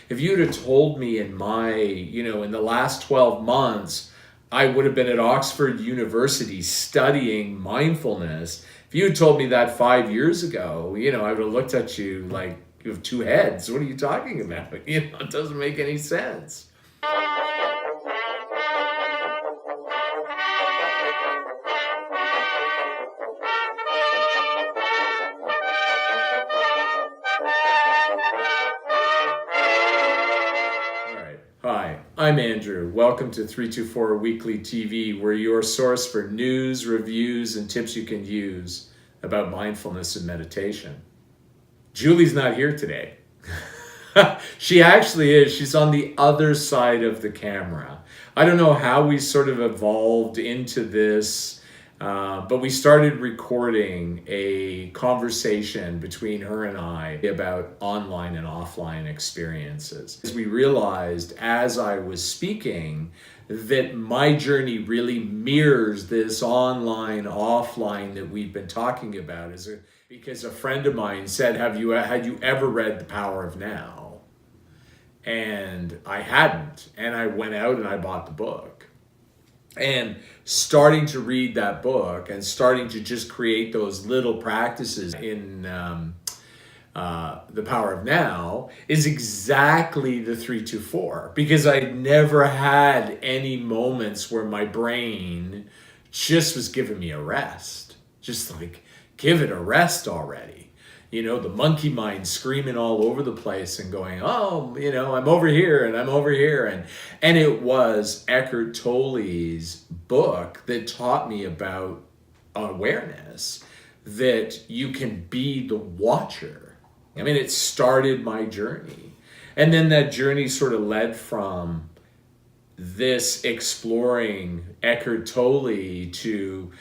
If you'd have told me in the last 12 months, I would have been at Oxford University studying mindfulness. If you had told me that 5 years ago, I would have looked at you like you have two heads. What are you talking about? It doesn't make any sense. All right. Hi, I'm Andrew. Welcome to 324 Weekly TV, where your source for news, reviews, and tips you can use about mindfulness and meditation. Julie's not here today. She actually is. She's on the other side of the camera. I don't know how we sort of evolved into this, but we started recording a conversation between her and I about online and offline experiences. As we realized as I was speaking that my journey really mirrors this online, offline that we've been talking about, because a friend of mine said, had you ever read The Power of Now? And I hadn't. And I went out and I bought the book. And starting to read that book and starting to just create those little practices in The Power of Now is exactly the 324. Because I never had any moments where my brain just was giving me a rest. Just like, give it a rest already. The monkey mind screaming all over the place and going, I'm over here and I'm over here. And it was Eckhart Tolle's book that taught me about awareness, that you can be the watcher. I mean, it started my journey. And then that journey sort of led from this exploring Eckhart Tolle to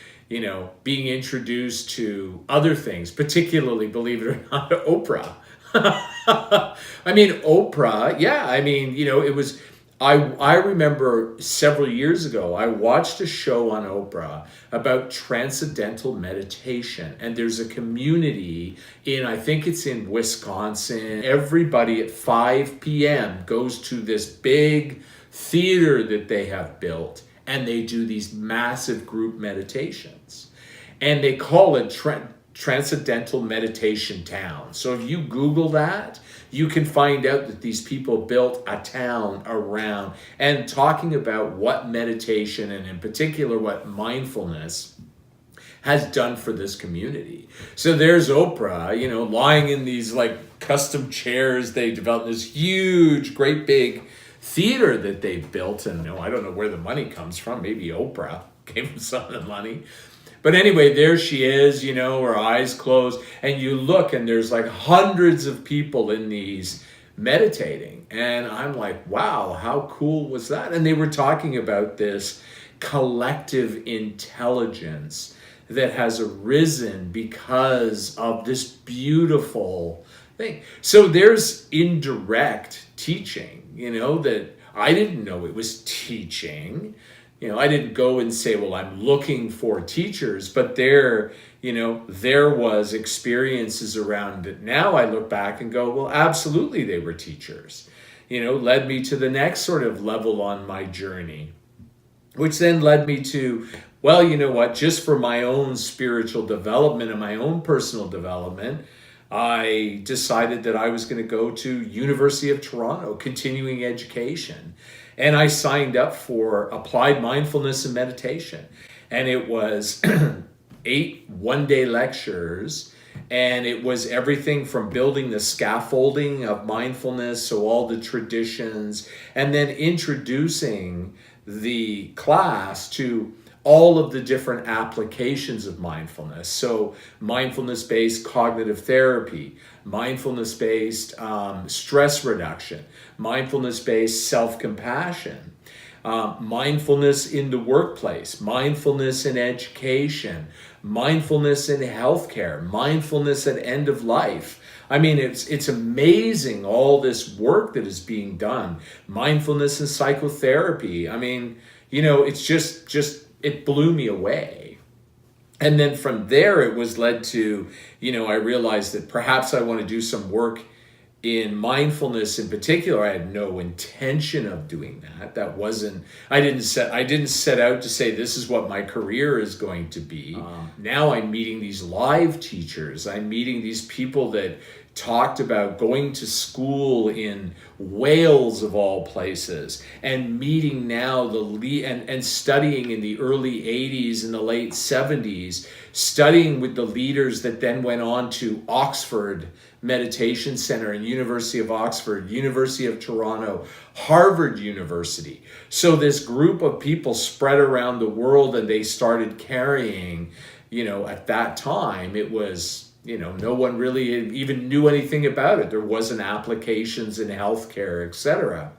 being introduced to other things, particularly, believe it or not, Oprah. I mean, Oprah, yeah, it was, I remember several years ago, I watched a show on Oprah about transcendental meditation. And there's a community I think it's in Wisconsin. Everybody at 5 p.m. goes to this big theater that they have built. And they do these massive group meditations. And they call it Transcendental Meditation Town. So if you Google that, you can find out that these people built a town around and talking about what meditation, and in particular what mindfulness, has done for this community. So there's Oprah, lying in these like custom chairs. They developed this huge, great big theater that they built, and I don't know where the money comes from. Maybe Oprah gave them some of the money. But anyway, there she is, her eyes closed, and you look and there's like hundreds of people in these meditating. And I'm like, wow, how cool was that? And they were talking about this collective intelligence that has arisen because of this beautiful thing. So there's indirect teaching, that I didn't know it was teaching. I didn't go and say, well, I'm looking for teachers, but there was experiences around it. Now I look back and go, well, absolutely they were teachers. Led me to the next sort of level on my journey, which then led me to, well, you know what, just for my own spiritual development and my own personal development, I decided that I was going to go to University of Toronto, continuing education. And I signed up for applied mindfulness and meditation. And it was 8 one-day lectures. And it was everything from building the scaffolding of mindfulness, so all the traditions, and then introducing the class to all of the different applications of mindfulness. So mindfulness-based cognitive therapy, mindfulness-based stress reduction, mindfulness-based self-compassion, mindfulness in the workplace, mindfulness in education, mindfulness in healthcare, mindfulness at end of life. I mean, it's amazing all this work that is being done. Mindfulness in psychotherapy. I mean, it's just it blew me away. And then from there, it was led to, I realized that perhaps I want to do some work in mindfulness in particular, I had no intention of doing that. That wasn't, I didn't set out to say this is what my career is going to be. Now I'm meeting these live teachers. I'm meeting these people that talked about going to school in Wales of all places, and meeting now and studying in the early 80s and the late 70s, studying with the leaders that then went on to Oxford Meditation Center and University of Oxford, University of Toronto, Harvard University. So this group of people spread around the world, and they started carrying, at that time it was, no one really even knew anything about it. There wasn't applications in healthcare, etc.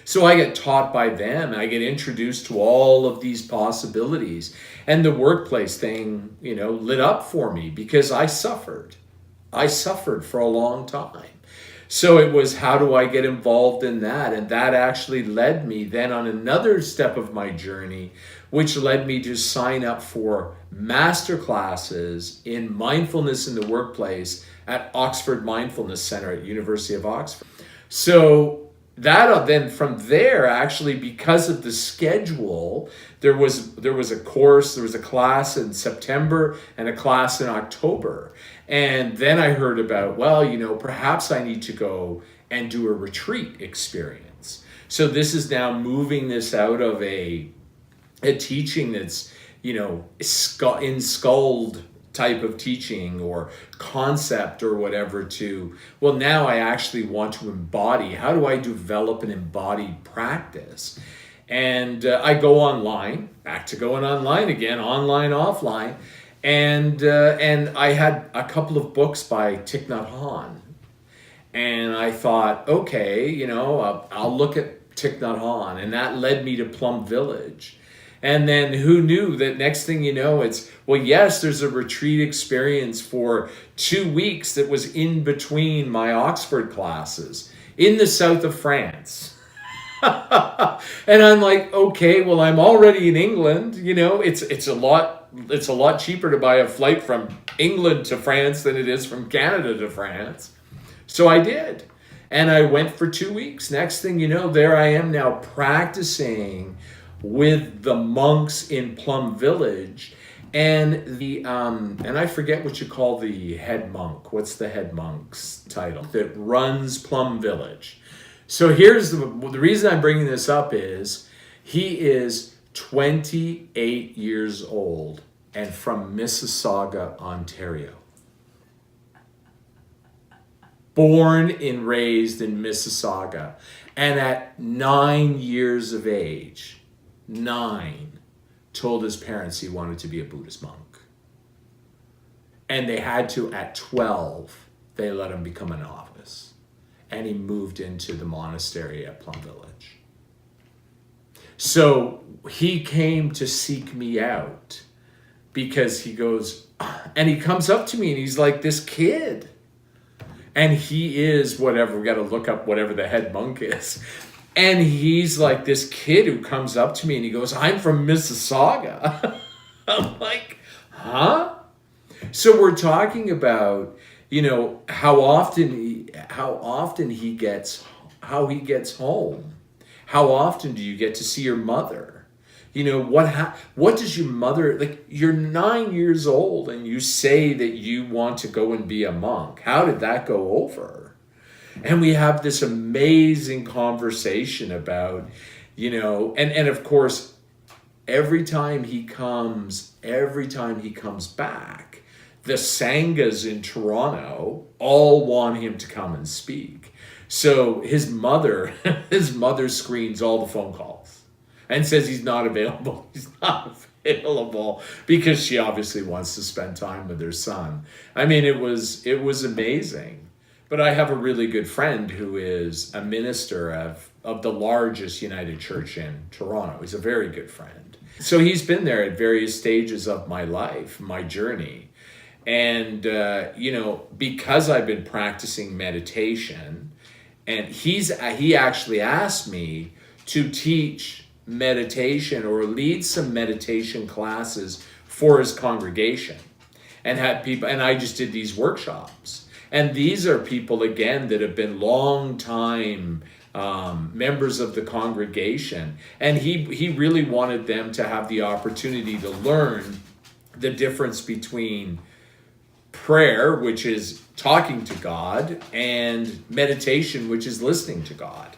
So I get taught by them. I get introduced to all of these possibilities. And the workplace thing, lit up for me because I suffered. I suffered for a long time. So it was, how do I get involved in that? And that actually led me then on another step of my journey, which led me to sign up for master classes in mindfulness in the workplace at Oxford Mindfulness Center at University of Oxford. So that then from there, actually, because of the schedule, there was a class in September and a class in October. And then I heard about, perhaps I need to go and do a retreat experience. So this is now moving this out of a teaching that's, enskulled type of teaching or concept or whatever to, now I actually want to embody. How do I develop an embodied practice? And I go online, back to going online again, online, offline. And I had a couple of books by Thich Nhat Hanh. And I thought, okay, I'll look at Thich Nhat Hanh. And that led me to Plum Village. And then who knew that next thing you know, it's, yes, there's a retreat experience for 2 weeks that was in between my Oxford classes in the south of France. And I'm like, okay, I'm already in England. It's a lot cheaper to buy a flight from England to France than it is from Canada to France. So I did. And I went for 2 weeks. Next thing you know, there I am now practicing with the monks in Plum Village, and and I forget what you call the head monk. What's the head monk's title that runs Plum Village? So here's the reason I'm bringing this up is he is 28 years old and from Mississauga, Ontario. Born and raised in Mississauga, and at 9 years of age, told his parents he wanted to be a Buddhist monk. And they had to, at 12, they let him become a novice. And he moved into the monastery at Plum Village. So he came to seek me out because he goes, and he comes up to me and he's like, this kid. And he is whatever, we got to look up whatever the head monk is. And he's like this kid who comes up to me and he goes, I'm from Mississauga. I'm like, huh? So we're talking about, how often he gets home. How often do you get to see your mother? What does your mother, like, you're 9 years old and you say that you want to go and be a monk. How did that go over? And we have this amazing conversation about, and of course, every time he comes back, the Sanghas in Toronto all want him to come and speak. So his mother screens all the phone calls and says he's not available. He's not available because she obviously wants to spend time with her son. I mean, it was amazing. But I have a really good friend who is a minister of the largest United Church in Toronto. He's a very good friend. So he's been there at various stages of my life, my journey. And, because I've been practicing meditation, and he actually asked me to teach meditation or lead some meditation classes for his congregation and had people, and I just did these workshops. And these are people, again, that have been long time members of the congregation. And he really wanted them to have the opportunity to learn the difference between prayer, which is talking to God, and meditation, which is listening to God.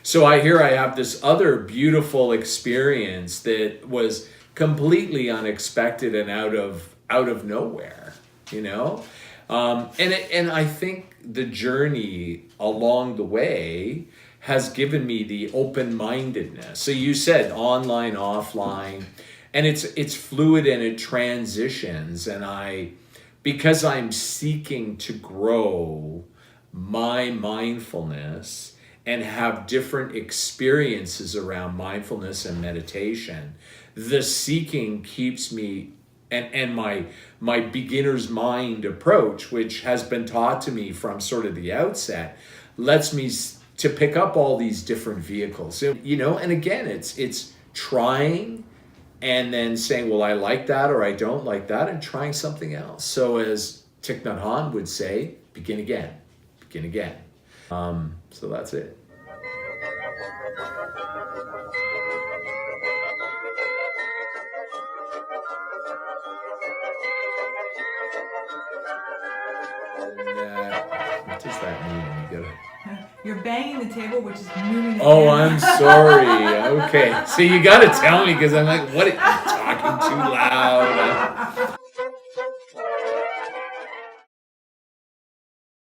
So I have this other beautiful experience that was completely unexpected and out of nowhere, you know. And I think the journey along the way has given me the open-mindedness. So you said online, offline, and it's fluid and it transitions. And because I'm seeking to grow my mindfulness and have different experiences around mindfulness and meditation, the seeking keeps me, and my beginner's mind approach, which has been taught to me from sort of the outset, lets me to pick up all these different vehicles. So, you know, and again, it's trying and then saying, well, I like that or I don't like that, and trying something else. So as Thich Nhat Hanh would say, begin again, begin again. So that's it. What does that mean? You gotta... You're banging the table, which is moving the Oh, camera. I'm sorry. Okay. So you got to tell me, because I'm like, what? I'm talking too loud.